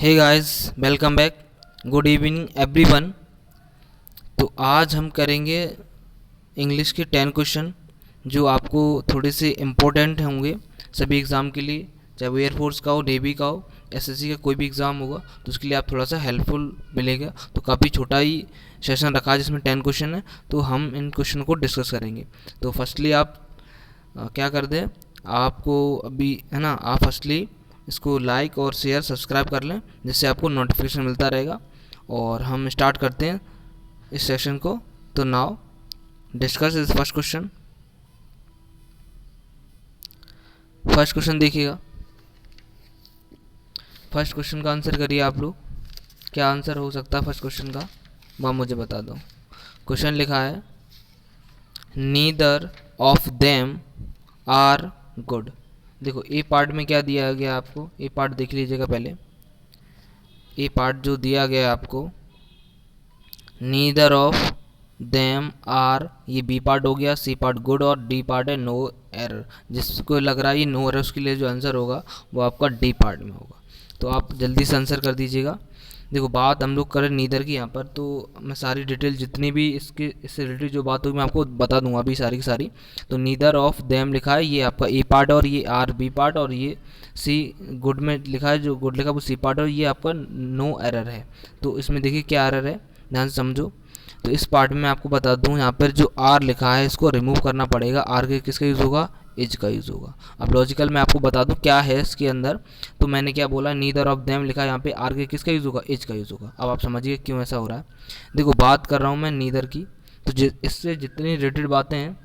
हे guys, welcome back. Good evening everyone. तो आज हम करेंगे इंग्लिश के 10 क्वेश्चन जो आपको थोड़े से इम्पोर्टेंट होंगे सभी एग्ज़ाम के लिए, चाहे वो एयरफोर्स का हो, नेवी का हो, एसएससी का कोई भी एग्ज़ाम होगा तो उसके लिए आप थोड़ा सा हेल्पफुल मिलेगा। तो काफ़ी छोटा ही सेशन रखा है जिसमें 10 क्वेश्चन है, तो हम इन क्वेश्चन को डिस्कस करेंगे। तो फर्स्टली आप क्या कर दें, आपको अभी है ना, आप फर्स्टली इसको लाइक और शेयर सब्सक्राइब कर लें जिससे आपको नोटिफिकेशन मिलता रहेगा। और हम स्टार्ट करते हैं इस सेशन को। तो now discuss is first question. First question देखिएगा। फर्स्ट क्वेश्चन का आंसर करिए आप लोग। क्या आंसर हो सकता है फर्स्ट क्वेश्चन का, वह मुझे बता दो। क्वेश्चन लिखा है neither of them are good. देखो ए पार्ट में क्या दिया गया आपको, ए पार्ट देख लीजिएगा पहले। ए पार्ट जो दिया गया है आपको, नीदर ऑफ देम आर, ये बी पार्ट हो गया, सी पार्ट गुड और डी पार्ट है नो एरर। जिसको लग रहा है ये नो एरर, उसके लिए जो आंसर होगा वो आपका डी पार्ट में होगा। तो आप जल्दी से आंसर कर दीजिएगा। देखो बात हम लोग करें नीदर की यहाँ पर, तो मैं सारी डिटेल जितनी भी इससे रिलेटेड जो बात होगी मैं आपको बता दूंगा अभी सारी की सारी। तो नीदर ऑफ देम लिखा है, ये आपका ए पार्ट और ये आर बी पार्ट, और ये सी गुड में लिखा है, जो गुड लिखा है वो सी पार्ट, और ये आपका नो एरर है। तो इसमें देखिए क्या एरर है, ध्यान से समझो। तो इस पार्ट में मैं आपको बता दूं, यहाँ पर जो आर लिखा है इसको रिमूव करना पड़ेगा। आर के किसका यूज़ होगा, इज का यूज़ होगा। अब लॉजिकल मैं आपको बता दूं क्या है इसके अंदर। तो मैंने क्या बोला, नीदर ऑफ देम लिखा है, यहाँ पे आर के किसका यूज़ होगा, इज का यूज़ होगा। अब आप समझिए क्यों ऐसा हो रहा है। देखो बात कर रहा हूँ मैं नीदर की, तो इससे जितनी रिलेटेड बातें हैं,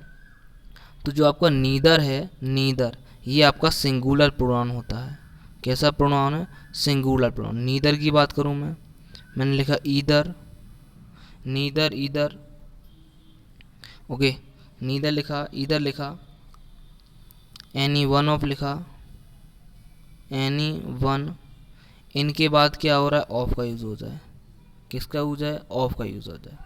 तो जो आपका नीदर है, नीदर ये आपका सिंगुलर प्रोनाउन होता है। कैसा प्रोनाउन है, सिंगुलर प्रोनाउन। नीदर की बात करूँ मैंने लिखा either, neither either, okay, neither लिखा, ईदर लिखा, एनी वन ऑफ लिखा, एनी वन। इनके बाद क्या हो रहा है, ऑफ का यूज़ हो जाए। किसका यूज है, ऑफ का यूज़ हो जाए।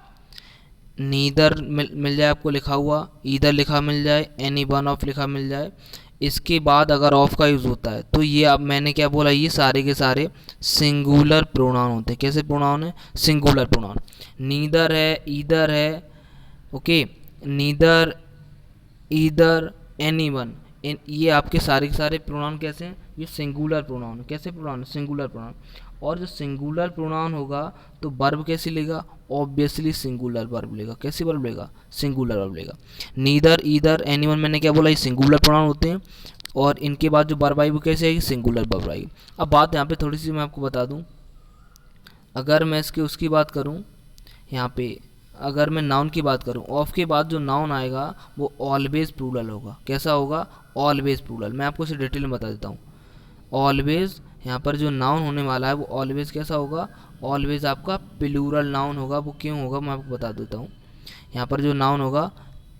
नीदर मिल जाए आपको लिखा हुआ, ईदर लिखा मिल जाए, एनी वन ऑफ लिखा मिल जाए। इसके बाद अगर ऑफ का यूज़ होता है तो ये, अब मैंने क्या बोला, ये सारे के सारे सिंगुलर प्रोनाउन होते हैं। कैसे प्रोनाउन है, सिंगुलर प्रोनाउन। नीदर है, ईदर है, okay, neither either any one, ये आपके सारे के सारे प्रोनाउन कैसे हैं, ये सिंगुलर प्रोनाउन। कैसे प्रोनाउन, सिंगुलर प्रोनाउन। और जो सिंगुलर प्रोनाउन होगा तो वर्ब कैसे लेगा, ऑब्वियसली सिंगुलर वर्ब लेगा। कैसे वर्ब लेगा, सिंगुलर वर्ब लेगा। नीदर ईदर एनीवन मैंने क्या बोला, ये सिंगुलर प्रोनाउन होते हैं। और इनके बाद जो वर्ब आई वो कैसे आएगी, सिंगुलर वर्ब आएगी। अब बात यहाँ पे थोड़ी सी मैं आपको बता दूँ, अगर मैं इसकी उसकी बात करूँ, यहाँ पे अगर मैं नाउन की बात करूँ, ऑफ के बाद जो नाउन आएगा वो ऑलवेज प्लूरल होगा। कैसा होगा, ऑलवेज प्लूरल। मैं आपको इसे डिटेल में बता देता हूँ। ऑलवेज यहाँ पर जो नाउन होने वाला है वो ऑलवेज कैसा होगा, ऑलवेज आपका प्लूरल नाउन होगा। वो क्यों होगा मैं आपको बता देता हूँ। यहाँ पर जो नाउन होगा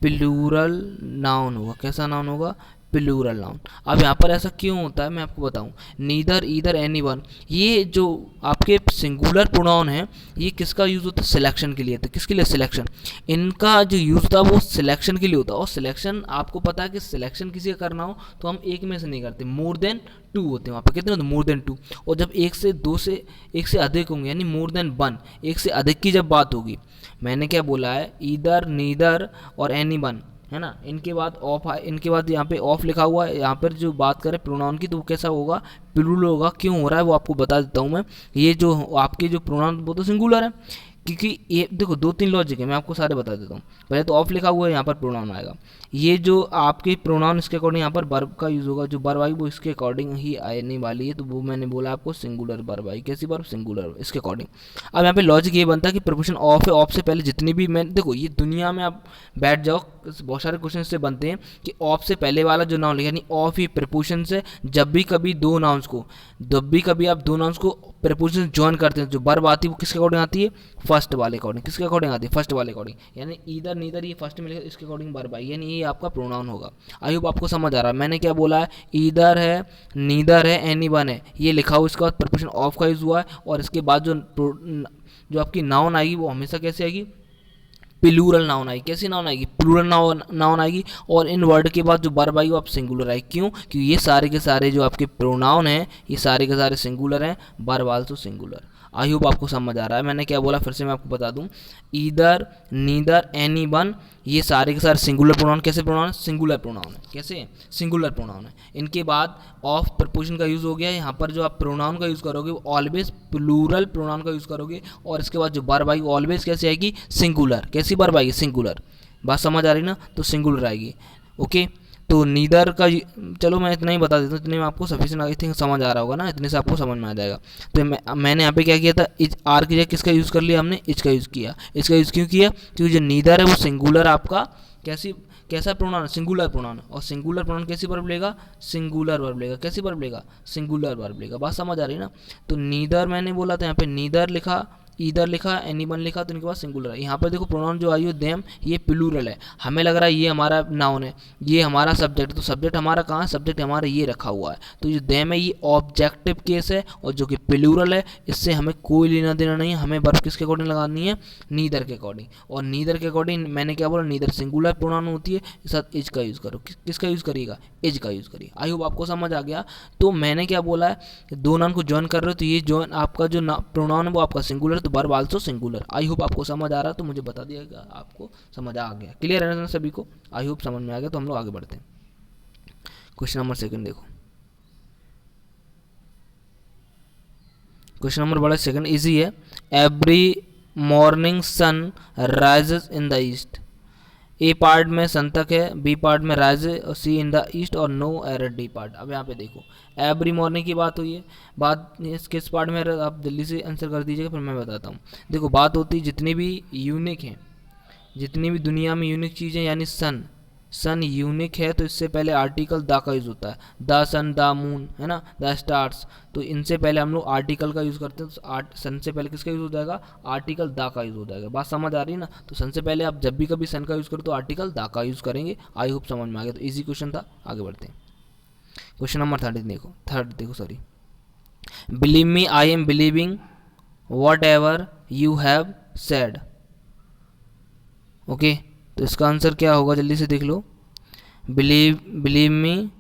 प्लूरल नाउन होगा। कैसा नाउन होगा, प्लूरल नाउन। अब यहाँ पर ऐसा क्यों होता है मैं आपको बताऊँ। नीदर ईदर एनी वन, ये जो आपके सिंगुलर प्रोनाउन है ये किसका यूज़ होता है, सिलेक्शन के लिए। तो किसके लिए, सिलेक्शन। इनका जो यूज़ था वो सिलेक्शन के लिए होता है। और सिलेक्शन आपको पता है कि सिलेक्शन किसी का करना हो तो हम एक में से नहीं करते, मोर देन टू होते हैं वहाँ पे। कितने होते हैं, मोर देन टू। और जब एक से दो से एक से अधिक होंगे, यानी मोर देन वन, एक से अधिक की जब बात होगी, मैंने क्या बोला है, ईदर नीदर और एनी वन, है ना। इनके बाद ऑफ, इनके बाद यहाँ पे ऑफ लिखा हुआ है। यहाँ पर जो बात करें प्रोनाउन की तो वो कैसा होगा, प्लूरल होगा। क्यों हो रहा है वो आपको बता देता हूँ मैं। ये जो आपके जो प्रोनाउन वो तो सिंगुलर है, क्योंकि ये देखो दो तीन लॉजिक है, मैं आपको सारे बता देता हूँ। पहले तो ऑफ लिखा हुआ है, यहाँ पर प्रोनाउन आएगा। ये जो आपके प्रोनाउन इसके अकॉर्डिंग यहाँ पर वर्ब का यूज़ होगा। जो वर्ब आई वो इसके अकॉर्डिंग ही आने वाली है, तो वो मैंने बोला आपको सिंगुलर वर्ब आई। कैसी वर्ब, सिंगुलर, इसके अकॉर्डिंग। अब यहाँ पे लॉजिक ये बनता है कि प्रीपोजिशन ऑफ है, ऑफ से पहले जितनी भी, मैं देखो ये दुनिया में आप बैठ जाओ, बहुत सारे क्वेश्चन से बनते हैं कि ऑफ से पहले वाला जो नाउन लिखा, यानी ऑफ ही प्रीपोजिशन से जब भी कभी दो नाउन्स को, जब भी कभी आप दो नाउन्स को प्रीपोजिशन ज्वाइन करते हैं, जो वर्ब आती है वो किसके अकॉर्डिंग आती है, फर्स्ट वाले अकॉर्डिंग। किसके अकॉर्डिंग आती है, फर्स्ट वाले अकॉर्डिंग। यानी ईदर नीदर ये फर्स्ट में लिखा, इसके अकॉर्डिंग वर्ब आई, यानी ये आपका प्रोनाउन होगा। आई होप आपको समझ आ रहा है। मैंने क्या बोला है, ईदर है, नीदर है, एनी वन है, ये लिखा हुआ, इसके बाद प्रीपोजिशन ऑफ का यूज हुआ है। और इसके बाद जो आपकी नाउन आएगी वो हमेशा कैसे आएगी, प्लूरल नाउन आएगी। कैसी नाउन आएगी? प्लूरल नाउन आएगी। और इन वर्ड के बाद जो वर्ब आएगी वो आप सिंगुलर आएगी। क्यों? क्योंकि ये सारे के सारे जो आपके प्रोनाउन हैं ये सारे के सारे सिंगुलर हैं, verb also singular. I hope आपको समझ आ रहा है। मैंने क्या बोला फिर से मैं आपको बता दूं, ईदर, नीदर, एनी वन, ये सारे के सारे सिंगुलर प्रोनाउन। कैसे प्रोनाउन? सिंगुलर प्रोनाउन है। कैसे? सिंगुलर प्रोनाउन है। इनके बाद ऑफ प्रपोजिशन का यूज़ हो गया। यहाँ पर जो आप प्रोनाउन का यूज़ करोगे वो ऑलवेज प्लूरल प्रोनाउन का यूज़ करोगे। और इसके बाद जो वर्ब आएगी ऑलवेज कैसे आएगी? सिंगुलर। कैसी वर्ब आएगी? सिंगुलर। बात समझ आ रही ना? तो सिंगुलर आएगी। ओके, तो नीदर का चलो मैं इतना ही बता देता हूँ, इतने में आपको सफिशिएंट आई थिंक समझ आ रहा होगा ना, इतने से आपको समझ में आ जाएगा। तो मैंने यहाँ पे क्या किया था, इज आर की जगह किसका यूज़ कर लिया हमने? इज का यूज़ किया। इसका यूज़ क्यों किया? क्योंकि जो नीदर है वो सिंगुलर आपका कैसा प्रोनाउन? Singular pronoun. और सिंगुलर प्रोनाउन कैसी वर्ब लेगा? सिंगुलर वर्ब लेगा। कैसी वर्ब लेगा? सिंगुलर वर्ब लेगा। बात समझ आ रही है ना? तो नीदर मैंने बोला था, यहाँ पे नीदर लिखा, ईदर लिखा, एनीवन लिखा, तो इनके पास सिंगुलर है। यहाँ पर देखो प्रोनाउन जो आई हो देम, ये प्लूरल है। हमें लग रहा है ये हमारा नाउन है, ये हमारा सब्जेक्ट, तो सब्जेक्ट हमारा कहाँ है? सब्जेक्ट हमारा ये रखा हुआ है। तो ये देम है ये ऑब्जेक्टिव केस है, और जो कि प्लूरल है इससे हमें कोई लेना देना नहीं है। हमें वर्ब किसके अकॉर्डिंग लगानी है? नीदर के अकॉर्डिंग। और नीदर के अकॉर्डिंग मैंने क्या बोला? नीदर सिंगुलर प्रोनाउन होती है, इस साथ इज का यूज़ करो। किसका यूज़ करिएगा? इज का यूज़ करिए। आई होप आपको समझ आ गया। तो मैंने क्या बोला है, दो नाउन को ज्वाइन कर रहे हो तो ये ज्वाइन आपका जो प्रोनाउन है वो आपका सिंगुलर, तो verb also singular. I hope आपको समझ आ रहा है, तो मुझे बता दिएगा आपको समझ आ गया। क्लियर है ना सभी को? आई होप समझ में आ गया। तो हम लोग आगे बढ़ते हैं। क्वेश्चन नंबर सेकंड देखो। क्वेश्चन नंबर बड़ा सेकंड इजी है। Every morning sun rises in the east. A part में सन तक है, बी पार्ट में राइज और सी इन द ईस्ट और नो एरर डी पार्ट। अब यहाँ पे देखो एवरी मॉर्निंग की बात हुई है। बात किस पार्ट में? आप जल्दी से आंसर कर दीजिएगा फिर मैं बताता हूँ। देखो बात होती है जितनी भी यूनिक हैं, जितनी भी दुनिया में यूनिक चीज़ें, यानी सन यूनिक है तो इससे पहले आर्टिकल द का यूज़ होता है। द सन, द मून, है ना, द स्टार्स। तो इनसे पहले हम लोग आर्टिकल का यूज़ करते हैं। तो सन से पहले किसका यूज़ हो जाएगा? आर्टिकल द का यूज़ हो जाएगा। बात समझ आ रही है ना? तो सन से पहले आप जब भी कभी सन का यूज़ करो तो आर्टिकल द का यूज़ करेंगे। आई होप समझ में आ गया। तो ईजी क्वेश्चन था। आगे बढ़ते हैं। क्वेश्चन नंबर थर्ड देखो sorry. Believe me I am believing what ever you have said. Okay, तो इसका आंसर क्या होगा? जल्दी से देख लो। बिलीव मी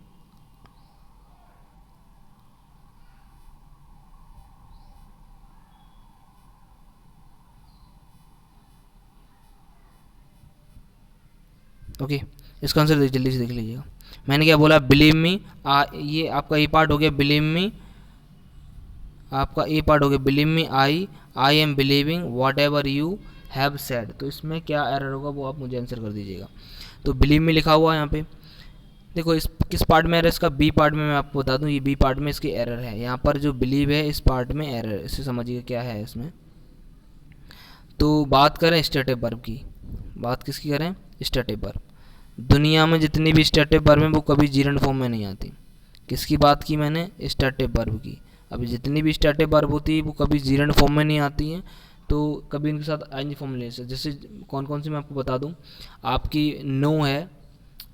ओके, इसका आंसर जल्दी से देख लीजिएगा। मैंने क्या बोला? बिलीव मी, ये आपका ए पार्ट हो गया। बिलीव मी आपका ए पार्ट हो गया। Believe me I am believing what ever you have said. तो इसमें क्या एरर होगा वो आप मुझे आंसर कर दीजिएगा। तो बिलीव मी लिखा हुआ है यहाँ पे। देखो इस किस पार्ट में एरर? इसका बी पार्ट में। मैं आपको बता दूं ये बी पार्ट में इसकी एरर है। यहाँ पर जो बिलीव है इस पार्ट में एरर है। इसे समझिए क्या है इसमें। तो बात करें स्टेटिव वर्ब की। बात किसकी करें? Stative verb. दुनिया में जितनी भी स्टेटिव वर्ब हैं वो कभी जीरंड फॉर्म में नहीं आती। किसकी बात की मैंने? स्टेटिव वर्ब की। अभी जितनी भी स्टेटिव वर्ब होती है वो कभी जीरंड फॉर्म में नहीं आती हैं। तो कभी इनके साथ आईएनजी फॉर्म ले सकते। जैसे कौन कौन सी मैं आपको बता दूं। आपकी नो है,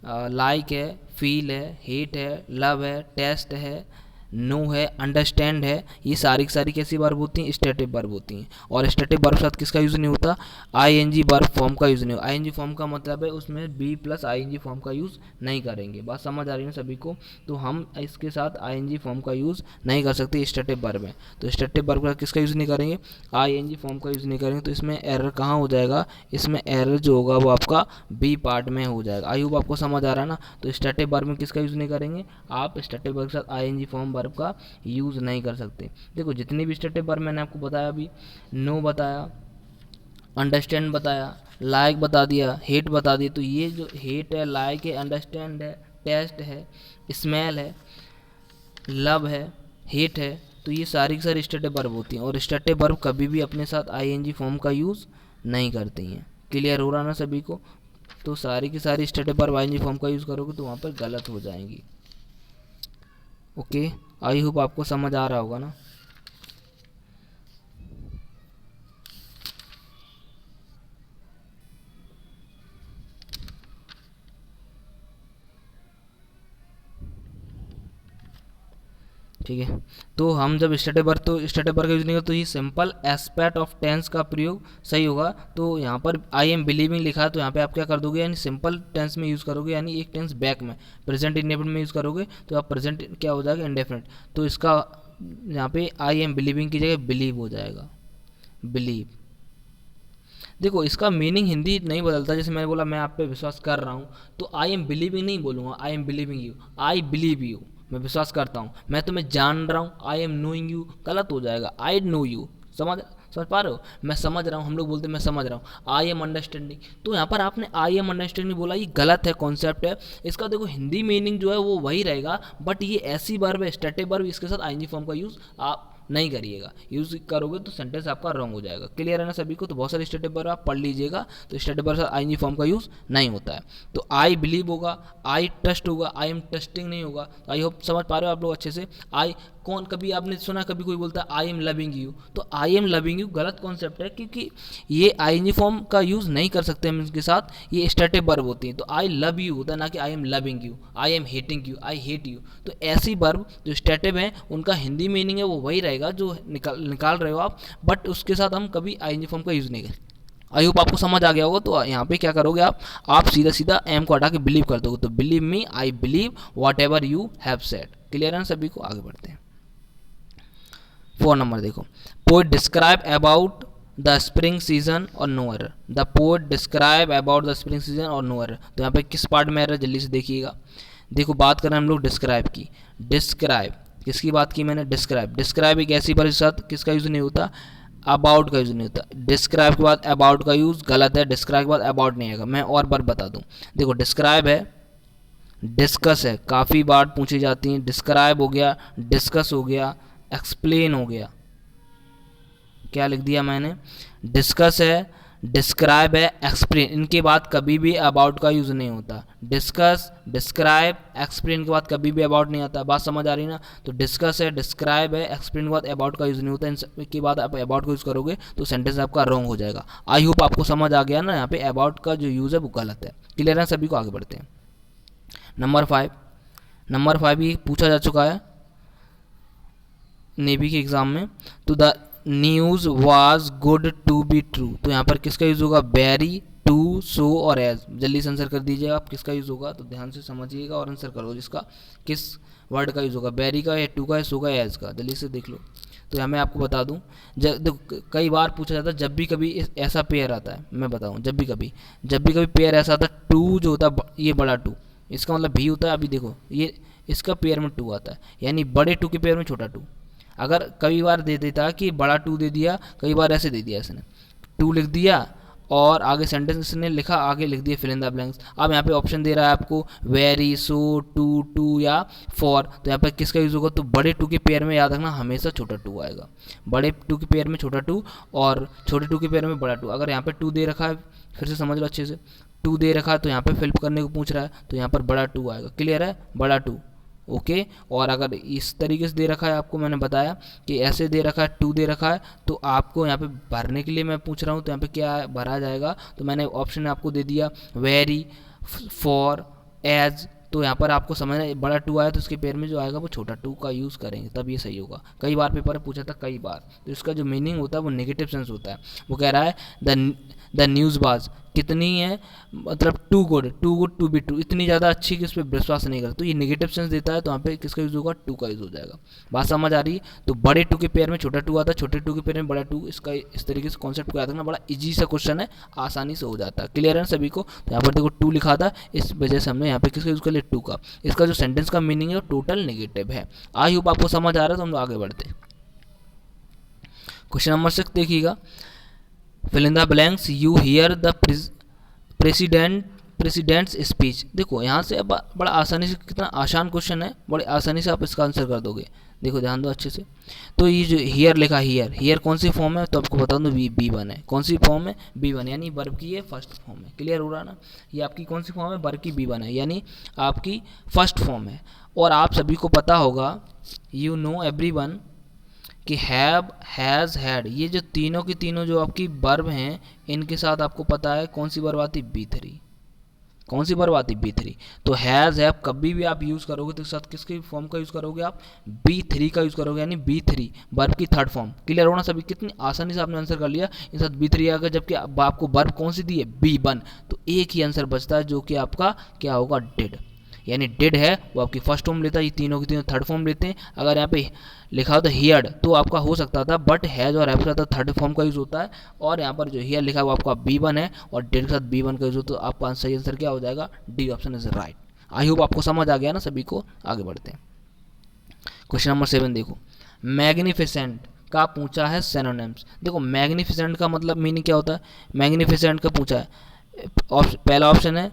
लाइक है, फील है, हेट है, लव है, टेस्ट है, नो है, अंडरस्टैंड है, ये सारी की सारी कैसी वर्ब होती हैं? स्टेटिव वर्ब होती हैं। और स्टेटिव वर्ब के साथ किसका यूज़ नहीं होता? आईएनजी वर्ब फॉर्म का यूज़ नहीं होता। आईएनजी फॉर्म का मतलब है उसमें बी प्लस आईएनजी फॉर्म का यूज़ नहीं करेंगे। बात समझ आ रही है सभी को? तो हम इसके साथ आईएनजी फॉर्म का यूज़ नहीं कर सकते स्टेटिव वर्ब में। तो स्टेटिव वर्ब का किसका यूज़ नहीं करेंगे? आईएनजी फॉर्म का यूज़ नहीं करेंगे। तो इसमें एरर कहाँ हो जाएगा? इसमें एरर जो होगा वो आपका बी पार्ट में हो जाएगा। आई होप आपको समझ आ रहा है ना? तो स्टेटिव वर्ब में किसका यूज़ नहीं करेंगे? आप स्टेटिव वर्ब के साथ आईएनजी फॉर्म वर्ब का यूज़ नहीं कर सकते। देखो जितनी भी स्टेटिव वर्ब मैंने आपको बताया, अभी नो बताया, अंडरस्टैंड बताया, लाइक बता दिया, हेट बता दिया। तो ये जो हेट है, लाइक है, अंडरस्टैंड है, टेस्ट है, स्मेल है, लव है, हेट है, तो ये सारी की सारी स्टेटिव वर्ब होती हैं। और स्टेटिव वर्ब कभी भी अपने साथ आईएनजी फॉर्म का यूज़ नहीं करती हैं। क्लियर हो रहा ना सभी को? तो सारी की सारी स्टेटिव वर्ब आईएनजी फॉर्म का यूज़ करोगे तो वहाँ पर गलत हो जाएंगी। ओके, आई होप आपको समझ आ रहा होगा ना? ठीक है। तो हम जब स्टेटिक वर्ब का यूज़ नहीं करते तो ये सिंपल एस्पेक्ट ऑफ टेंस का प्रयोग सही होगा। तो यहाँ पर आई एम बिलीविंग लिखा है तो यहाँ पे आप क्या कर दोगे, यानी सिंपल टेंस में यूज़ करोगे, यानी एक टेंस बैक में प्रेजेंट इंडेफिनिट में यूज़ करोगे तो आप प्रेजेंट क्या हो जाएगा, इंडेफिनिट। तो इसका यहाँ पे आई एम बिलीविंग की जगह बिलीव हो जाएगा, बिलीव। देखो इसका मीनिंग हिंदी नहीं बदलता, जैसे मैंने बोला मैं आप पे विश्वास कर रहा हूँ तो आई एम बिलीविंग नहीं बोलूँगा, I am believing you, I believe you, मैं विश्वास करता हूँ। मैं तुम्हें जान रहा हूँ, आई एम नोइंग यू गलत हो जाएगा, आई नो यू। समझ पा रहे हो, मैं समझ रहा हूँ, हम लोग बोलते हैं मैं समझ रहा हूँ, आई एम अंडरस्टैंडिंग। तो यहाँ पर आपने आई एम अंडरस्टैंडिंग बोला, ये गलत है, कॉन्सेप्ट है इसका। देखो हिंदी मीनिंग जो है वो वही रहेगा, बट ये ऐसी वर्ब है स्टेटिक वर्ब, इसके साथ आईएनजी फॉर्म का यूज़ आप नहीं करिएगा। यूज़ करोगे तो सेंटेंस आपका रॉन्ग हो जाएगा। क्लियर है ना सभी को? तो बहुत सारे स्टेटिक वर्ब आप पढ़ लीजिएगा, तो स्टेटिक वर्ब से आईएनजी फॉर्म का यूज़ नहीं होता है। तो आई बिलीव होगा, आई ट्रस्ट होगा, आई एम ट्रस्टिंग नहीं होगा। तो आई होप समझ पा रहे हो आप लोग अच्छे से। आई कौन, कभी आपने सुना कभी कोई बोलता है आई एम लविंग यू, तो आई एम लविंग यू गलत कॉन्सेप्ट है, क्योंकि ये आईएनजी फॉर्म का यूज़ नहीं कर सकते हम इसके साथ, ये स्टेटिक वर्ब होती हैं। तो आई लव यू होता है, ना कि I am loving you, I am hating you, I hate you. तो ऐसी वर्ब जो स्टेटिक हैं उनका हिंदी मीनिंग है वो वही रहेगा जो निकाल रहे हो आप, बट उसके साथ हम कभी आईएनजी फॉर्म का यूज़ नहीं करें। आई होप आपको समझ आ गया होगा। तो यहाँ पे क्या करोगे आप सीधा सीधा एम को हटा के बिलीव कर दोगे। तो believe me, I believe what ever you have said. Clear है ना सभी को? आगे बढ़ते हैं। 4 नंबर देखो, poet describe about the spring season और no error. The poet describe about the spring season और नो एरर। तो यहाँ पे किस पार्ट में एरर, जल्दी से देखिएगा। देखो बात कर रहे हैं हम लोग डिस्क्राइब की। डिस्क्राइब किसकी बात की मैंने? डिस्क्राइब। डिस्क्राइब एक ऐसी वर्ब के साथ किसका यूज़ नहीं होता, अबाउट का यूज़ नहीं होता। डिस्क्राइब के बाद अबाउट का यूज़ गलत है, डिस्क्राइब के बाद अबाउट नहीं आएगा। मैं और बार बता दूँ, देखो डिस्क्राइब है, डिस्कस है, काफ़ी बार पूछी जाती हैं। डिस्क्राइब हो गया, डिस्कस हो गया, एक्सप्लेन हो गया। क्या लिख दिया मैंने? डिस्कस है, डिस्क्राइब है, एक्सप्लेन। इनके बाद कभी भी अबाउट का यूज़ नहीं होता। डिस्कस, डिस्क्राइब, एक्सप्लेन के बाद कभी भी अबाउट नहीं आता। बात समझ आ रही ना? तो डिस्कस है, डिस्क्राइब है, एक्सप्लेन के बाद अबाउट का यूज़ नहीं होता। इनके बाद आप अबाउट का यूज़ करोगे तो सेंटेंस आपका रॉन्ग हो जाएगा। आई होप आपको समझ आ गया ना, यहाँ पे अबाउट का जो यूज़ है वो गलत है। क्लियर है सभी को? आगे बढ़ते हैं। नंबर 5 ये पूछा जा चुका है नेवी के एग्ज़ाम में। तो the news was good to be true. तो यहाँ पर किसका यूज़ होगा? वेरी, टू, सो और एज। जल्दी से आंसर कर दीजिएगा आप किसका यूज़ होगा। तो ध्यान से समझिएगा और आंसर करो जिसका किस वर्ड का यूज़ होगा, वेरी का या टू का या सो का या एज का। जल्दी से देख लो। तो यहाँ मैं आपको बता दूँ, जब कई बार पूछा जाता है, जब भी कभी ऐसा पेयर आता है, मैं बताऊँ, जब भी कभी पेयर ऐसा आता है, टू जो होता है ये बड़ा टू, इसका मतलब भी होता है। अभी देखो ये इसका पेयर में टू आता है, यानी बड़े टू के पेयर में छोटा टू। अगर कई बार दे देता कि बड़ा टू दे दिया, कई बार ऐसे दे दिया इसने, टू लिख दिया और आगे सेंटेंस इसने लिखा, आगे लिख दिया फिल इन द ब्लैंक्स। अब यहाँ पे ऑप्शन दे रहा है आपको वेरी, सो, टू या फॉर। तो यहाँ पे किसका यूज़ होगा? तो बड़े टू के पेयर में याद रखना हमेशा छोटा टू आएगा। बड़े टू के पेयर में छोटा टू और छोटे टू के पेयर में बड़ा टू। अगर यहाँ पे टू दे रखा है, फिर से समझ लो अच्छे से, टू दे रखा है तो यहाँ पे फिल करने को पूछ रहा है, तो यहाँ पर बड़ा टू आएगा। क्लियर है? बड़ा टू। ओके। और अगर इस तरीके से दे रखा है, आपको मैंने बताया कि ऐसे दे रखा है, टू दे रखा है, तो आपको यहाँ पे भरने के लिए मैं पूछ रहा हूँ, तो यहाँ पे क्या भरा जाएगा? तो मैंने ऑप्शन आपको दे दिया वेरी, फॉर, एज। तो यहाँ पर आपको समझना, बड़ा टू आया तो उसके पेयर में जो आएगा वो छोटा टू का यूज़ करेंगे, तब ये सही होगा। कई बार पेपर में पूछा था, कई बार। तो इसका जो मीनिंग होता है वो नेगेटिव सेंस होता है। वो कह रहा है द न्यूज़ बाज कितनी है, मतलब too good to be true, इतनी ज़्यादा अच्छी कि उस पर विश्वास नहीं करता। तो ये नेगेटिव सेंस देता है, तो वहाँ पे किसका यूज़ होगा? टू का यूज़ हो जाएगा। बात समझ आ रही है? तो बड़े टू के पेयर में छोटा टू आता है, छोटे टू के पेयर में बड़ा टू। इसका इस तरीके से कॉन्सेप्ट को याद रखना, बड़ा इजी सा क्वेश्चन है, आसानी से हो जाता है। क्लियर है ना सभी को? तो यहाँ पर देखो टू लिखा था, इस वजह से हमने यहाँ पे किसका यूज़ कर लिया? टू का। इसका जो सेंटेंस का मीनिंग है वो टोटल नेगेटिव है। आई होप आपको समझ आ रहा है। तो हम लोग आगे बढ़ते हैं। क्वेश्चन नंबर 6 देखिएगा, fill in the blanks you hear the president's speech. देखो यहाँ से अब बड़ा आसानी से, कितना आसान क्वेश्चन है, बड़े आसानी से आप इसका आंसर कर दोगे। देखो ध्यान दो अच्छे से। तो ये जो हियर लिखा, हियर कौन सी फॉर्म है? तो आपको बता दूँ B1 है। कौन सी फॉर्म है? B1, यानी वर्ब की ये फर्स्ट फॉर्म है। क्लियर हो रहा ना? ये आपकी कौन सी फॉर्म है? वर्ब की B1 है, यानी आपकी फर्स्ट फॉर्म है। और आप सभी को पता होगा, यू नो एवरीवन, कि हैव, हैज़, हैड, ये जो तीनों की तीनों जो आपकी वर्ब हैं, इनके साथ आपको पता है कौन सी वर्ब आती? B3। कौन सी वर्ब आती है, B3। तो हैज़ हैव कभी भी आप यूज़ करोगे तो साथ किसके फॉर्म का यूज़ करोगे आप, B3 का यूज़ करोगे, यानी B3 वर्ब की थर्ड फॉर्म। क्लियर होना सभी, कितनी आसानी से आपने आंसर कर लिया, इन साथ B3 आ गया, जबकि आपको वर्ब कौन सी दी है, B1। तो एक ही आंसर बचता है जो कि आपका क्या होगा, डिड। यानी डिड है वो आपकी फर्स्ट फॉर्म लेता है, ये तीनों की तीनों थर्ड फॉर्म लेते हैं। अगर यहाँ पे लिखा होता हियर्ड तो आपका हो सकता था, बट हैज़ और हैव के साथ थर्ड फॉर्म का यूज़ होता है, और यहाँ पर जो हियर लिखा है वो आपका B1 है और डिड के साथ B1 का यूज़ होता है। तो आपका सही आंसर क्या हो जाएगा, D option is right. I hope आपको समझ आ गया ना सभी को। आगे बढ़ते हैं, क्वेश्चन नंबर 7 देखो, मैग्निफिसेंट का पूछा है सिनोनिम्स। देखो मैग्निफिसेंट का मतलब मीनिंग क्या होता है, मैग्निफिसेंट का पूछा है, पहला ऑप्शन है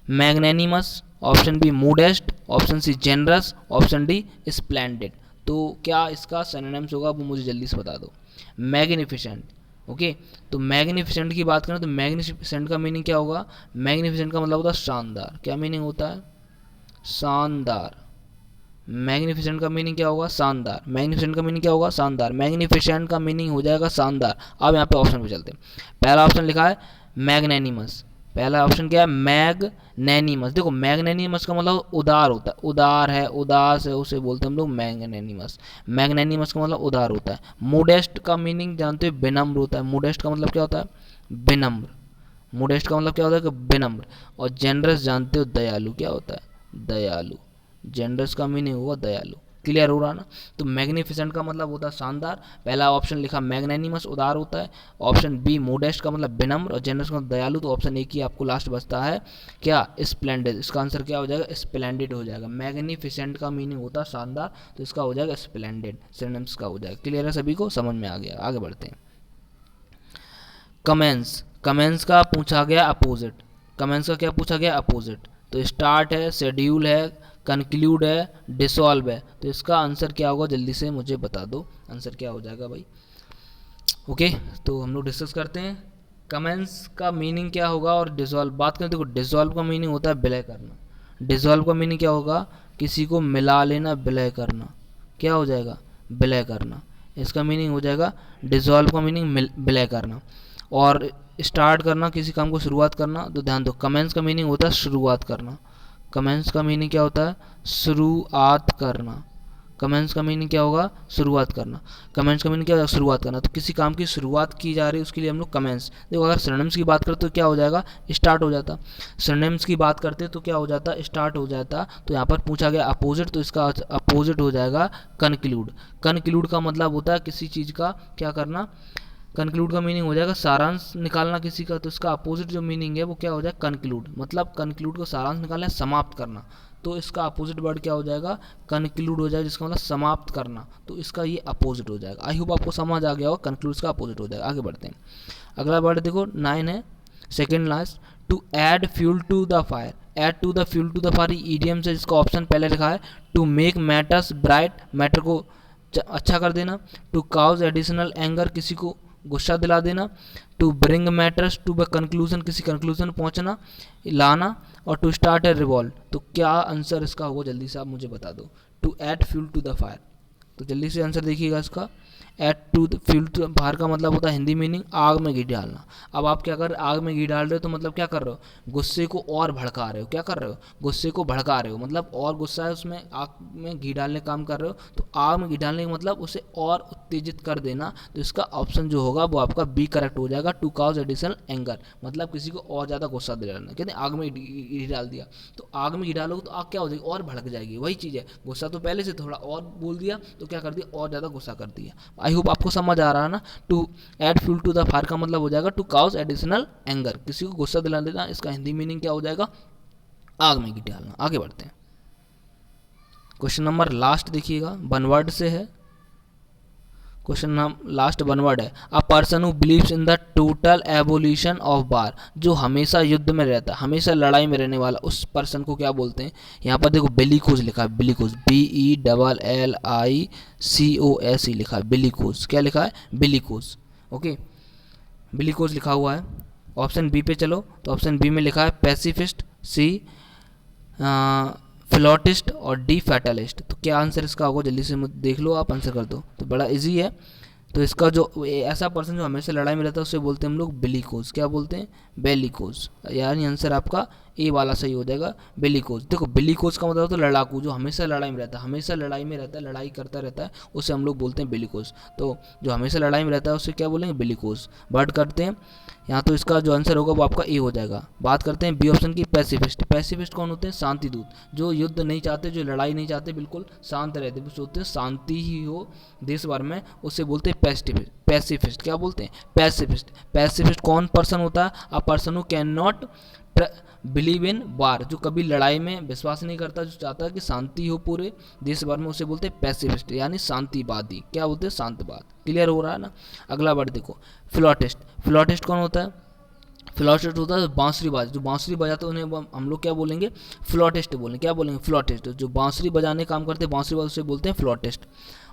magnanimous, option B modest, option C generous, option D splendid. तो क्या इसका सिनोनिम्स होगा वो मुझे जल्दी से बता दो। मैग्निफिसेंट, ओके, तो मैग्निफिसेंट की बात करें तो मैग्निफिसेंट का मीनिंग क्या होगा, मैग्निफिसेंट का मतलब होता है शानदार। क्या मीनिंग होता है, शानदार। मैग्निफिसेंट का मीनिंग क्या होगा, शानदार। मैग्निफिसेंट का मीनिंग क्या होगा, शानदार। मैग्निफिसेंट का मीनिंग हो जाएगा शानदार। अब यहाँ पे ऑप्शन पे चलते हैं। पहला ऑप्शन लिखा है मैग्नेनिमस, पहला ऑप्शन क्या है, मैग्नेनिमस। देखो मैग्नेनिमस का मतलब उदार होता है, उदार है, उदास है, उसे बोलते हैं हम लोग मैग्नेनिमस। मैग्नेनिमस का मतलब उदार होता है। मोडेस्ट का मीनिंग जानते हो, विनम्र होता है। मोडेस्ट का मतलब क्या होता है, विनम्र। मोडेस्ट का मतलब क्या होता है कि विनम्र। और जेनरस जानते हो, दयालु। क्या होता है, दयालु। जेनरस का मीनिंग होगा दयालु। क्लियर हो रहा ना। तो मैग्निफिसेंट का मतलब होता है शानदार। पहला ऑप्शन लिखा मैग्नेनिमस, उदार होता है। ऑप्शन बी मोडेस्ट का मतलब विनम्र और जेनरस का मतलब दयालु। तो ऑप्शन ए की आपको लास्ट बचता है क्या, स्प्लेंडेड। इसका आंसर क्या हो जाएगा, स्प्लेंडेड हो जाएगा। मैग्निफिसेंट का मीनिंग होता है शानदार, तो इसका हो जाएगा स्प्लेंडेड, सिनोनिम्स का हो जाएगा। क्लियर है सभी को, समझ में आ गया। आगे बढ़ते हैं, कमेंस। कमेंस का पूछा गया अपोजिट। कमेंस का क्या पूछा गया, अपोजिट। तो स्टार्ट है, शेड्यूल है, कंक्लूड है, डिसॉल्व है। तो इसका आंसर क्या होगा, जल्दी से मुझे बता दो आंसर क्या हो जाएगा भाई। ओके, तो हम लोग डिस्कस करते हैं कमेंस का मीनिंग क्या होगा और डिसॉल्व बात करें। देखो डिसॉल्व का मीनिंग होता है विलय करना। डिसॉल्व का मीनिंग क्या होगा, किसी को मिला लेना, विलय करना। क्या हो जाएगा, विलय करना। इसका मीनिंग हो जाएगा डिसॉल्व का मीनिंग विलय करना। और स्टार्ट करना, किसी काम को शुरुआत करना। तो ध्यान दो, कमेंस का मीनिंग होता है शुरुआत करना। कमेंस का मीनिंग क्या होता है, शुरुआत करना। कमेंस का मीनिंग क्या होगा, शुरुआत करना। कमेंस का मीनिंग क्या होगा, शुरुआत करना। तो किसी काम की शुरुआत की जा रही है उसके लिए हम लोग कमेंस। देखो अगर सिनोनिम्स की बात करते तो क्या हो जाएगा, स्टार्ट हो जाता। सिनोनिम्स की बात करते तो क्या हो जाता, स्टार्ट हो जाता। तो यहाँ पर पूछा गया अपोजिट, तो इसका अपोजिट हो जाएगा कंक्लूड। कंक्लूड का मतलब होता है किसी चीज़ का क्या करना। कंक्लूड का मीनिंग हो जाएगा सारांश निकालना किसी का। तो इसका अपोजिट जो मीनिंग है वो क्या हो जाएगा, कंक्लूड। मतलब कंक्लूड को सारांश निकालना, समाप्त करना। तो इसका अपोजिट वर्ड क्या हो जाएगा, कंक्लूड हो जाएगा, जिसका मतलब समाप्त करना। तो इसका ये अपोजिट हो जाएगा। आई होप आपको समझ आ गया होगा, कंक्लूड का अपोजिट हो जाएगा। आगे बढ़ते हैं, अगला वर्ड देखो 9 है, second last, to add fuel to the fire. Add to the fuel to the fire idiom से, जिसका ऑप्शन पहले लिखा है to make matters bright, matter को अच्छा कर देना। टू काउज एडिशनल एंगर, किसी को गुस्सा दिला देना। To bring matters to the conclusion, किसी कंक्लूजन पहुंचना, लाना। और टू स्टार्ट ए रिवॉल्व। तो क्या आंसर इसका होगा, जल्दी से आप मुझे बता दो। To add fuel to the fire, तो जल्दी से आंसर देखिएगा इसका। Add to the fuel to fire का मतलब होता है हिंदी मीनिंग आग में घी डालना। अब आप क्या कर, आग में घी डाल रहे हो तो मतलब क्या कर रहे हो, गुस्से को और भड़का रहे हो। क्या कर रहे हो, गुस्से को भड़का रहे हो, मतलब और गुस्सा है उसमें, आग में घी डालने काम कर रहे हो। तो आग में घी डालने का मतलब उसे और उत्तेजित कर देना। तो इसका ऑप्शन जो होगा वो आपका बी करेक्ट हो जाएगा, टू काउज एडिशनल एंगर। मतलब किसी को और ज़्यादा गुस्सा दिलाना। कहते हैं आग में घी डाल दिया, तो आग में घी डालोगे तो आग क्या हो जाएगी, और भड़क जाएगी। वही चीज़ है, गुस्सा तो पहले से थोड़ा और बोल दिया तो क्या कर दिया, और ज़्यादा गुस्सा कर दिया। आई होप आपको समझ आ रहा है ना। To add fuel to the fire का मतलब हो जाएगा टू काउज एडिशनल एंगर, किसी को गुस्सा दिला देना। इसका हिंदी मीनिंग क्या हो जाएगा, आग में घी डालना। आगे बढ़ते हैं, क्वेश्चन नंबर लास्ट देखिएगा, वन वर्ड से है क्वेश्चन। नाम लास्ट वन वर्ड है, a person who believes in the total evolution of war. जो हमेशा युद्ध में रहता है, हमेशा लड़ाई में रहने वाला, उस पर्सन को क्या बोलते हैं। यहाँ पर देखो बिलीकोज लिखा है, बिलीकोज, BELLICOS लिखा है, बिलीकोज। क्या लिखा है, बिलीकोज। ओके, बिलीकोज लिखा हुआ है। ऑप्शन बी पे चलो, तो ऑप्शन बी में लिखा है पैसिफिस्ट, सी फ्लॉटिस्ट और डी फैटलिस्ट। तो क्या आंसर इसका होगा, जल्दी से देख लो आप, आंसर कर दो। तो बड़ा इजी है, तो इसका जो ऐसा पर्सन जो हमेशा लड़ाई में रहता है उसे बोलते हैं हम लोग बेलिकोज। क्या बोलते हैं? बेलिकोज। यानी आंसर आपका ए वाला सही हो जाएगा, बेलिकोज। देखो बेलिकोज का मतलब होता है लड़ाकू, जो हमेशा लड़ाई में रहता है, हमेशा लड़ाई में रहता है, लड़ाई करता रहता है, उसे हम लोग बोलते हैं बेलिकोज। तो जो हमेशा लड़ाई में रहता है उसे क्या बोलेंगे? बेलिकोज। बात करते हैं यहाँ, तो इसका जो आंसर होगा वो आपका ए हो जाएगा। बात करते हैं बी ऑप्शन की, पैसिफिस्ट। पैसिफिस्ट कौन होते हैं? शांति दूत, जो युद्ध नहीं चाहते, जो लड़ाई नहीं चाहते, बिल्कुल शांत रहते, बस होते हैं शांति ही हो देश भर में, उसे बोलते हैं पैसिफिस्ट। क्या बोलते हैं? पैसिफिस्ट। पैसिफिस्ट कौन पर्सन होता है? A person who can not believe in war, जो कभी लड़ाई में विश्वास नहीं करता, जो चाहता है कि शांति हो पूरे देश भर में, उसे बोलते हैं पैसिफिस्ट, यानी शांतिवादी। क्या बोलते हैं? शांतवाद। क्लियर हो रहा है ना? अगला वर्ड देखो, फ्लॉटिस्ट। फ्लॉटिस्ट कौन होता है? फ्लॉटिस्ट होता है बांसुरी बाज, जो बांसुरी बजाते हैं उन्हें हम लोग क्या बोलेंगे? फ्लॉटिस्ट बोलेंगे। क्या बोलेंगे? फ्लॉटिस्ट। जो बांसुरी बजाने काम करते हैं, बांसुरी बाज, उसे बोलते हैं फ्लॉटिस्ट।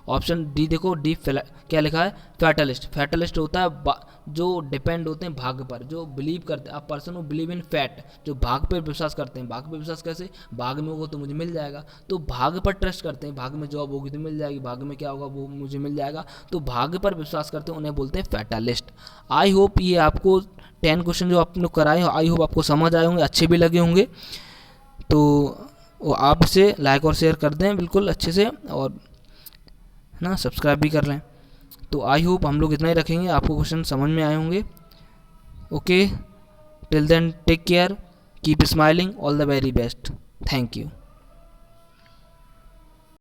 ऑप्शन डी देखो, डी क्या लिखा है? फैटलिस्ट। फैटलिस्ट होता है जो डिपेंड होते हैं भाग्य पर, जो बिलीव करते हैं, अ person who believe in fat, जो भाग्य पर विश्वास करते हैं। भाग्य पर विश्वास कैसे? भाग्य में होगा तो मुझे मिल जाएगा, तो भाग्य पर ट्रस्ट करते हैं, भाग्य में जॉब होगी तो मिल जाएगी, भाग्य में क्या होगा वो मुझे मिल जाएगा, तो भाग्य पर विश्वास करते हैं, उन्हें बोलते हैं फैटलिस्ट। आई होप ये आपको 10 क्वेश्चन जो आपने कराए, आई होप आपको समझ आए होंगे, अच्छे भी लगे होंगे। तो आप इसे लाइक और शेयर कर दें बिल्कुल अच्छे से, और ना सब्सक्राइब भी कर लें। तो आई होप हम लोग इतना ही रखेंगे, आपको क्वेश्चन समझ में आए होंगे। Okay, till then take care, keep smiling, all the very best, thank you.